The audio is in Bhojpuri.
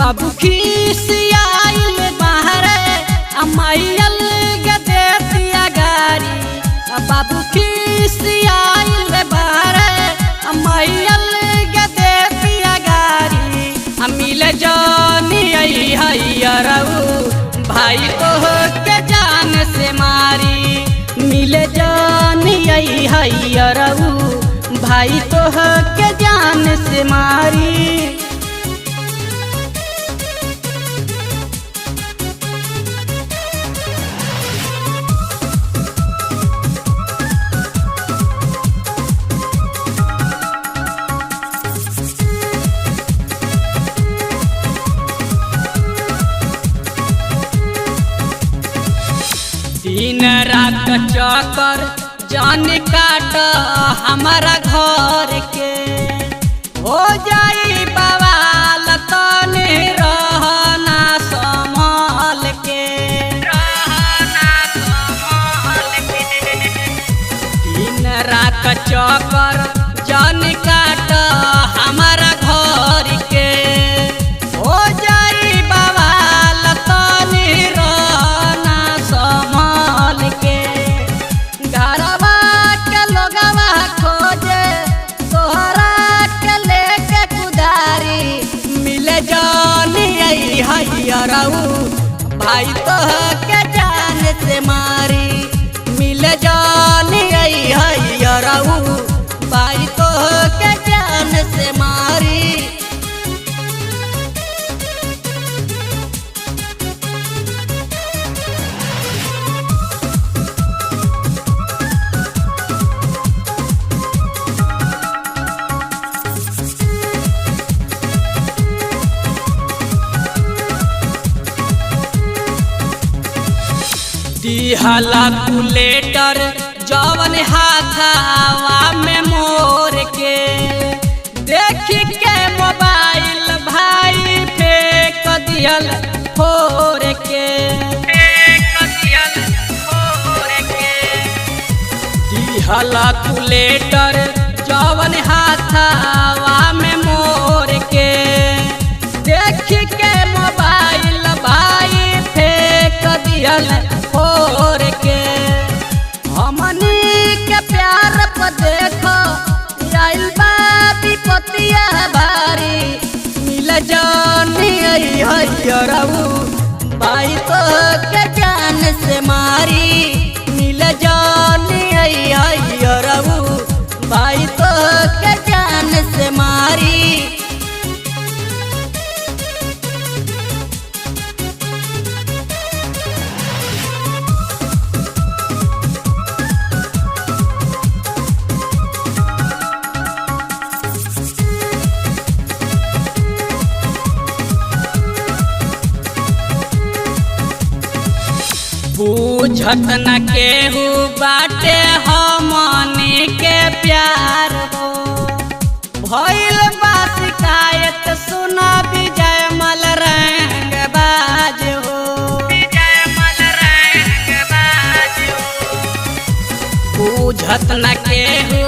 बाबू खिसियाइल बाहरे अमाइल गदेतिया गारी बाबू खिसियाइल बाहरे अमाइल गदेतिया गारी मिल जानी हैरऊ भाई तोह के जान से मारी मिल जानी हैरऊ भाई तोह के जान से मारी। दिन रात चक्कर जान काट हमारा घर के हो जाई बवाल तनी रहना संभाल के दिन रात चक्कर जान काट हमारा घर के हो जाई बवाल तनी रहना संभाल के घरवा के लोगवा खोजे तोहरा के लेके कुदारी मिल जानी हैरऊ भाई तोह के जान से मारी मिल जानी हैरऊ भाई तोह के जान से मारी। दिहला कुलेटर जवन हाथावा में मोर के देख के मोबाइल भाई फेंक दियल फोर के दिहला कुलेटर जवन हाथावा में मोर के देख के मोबाइल भाई फेंक दियल फोर के हमनी के प्यार पर देखो आइल बा विपतिया भारी मिल जानी हैरऊ भाई तो के जान से मारी मिल जानी हैरऊ भाई तो के जान से मारी। बूझत न केहू बाटे हमनी के प्यार हो भइल बा शिकायत सुना विजय मल रंग बाज हो बूझत न केहू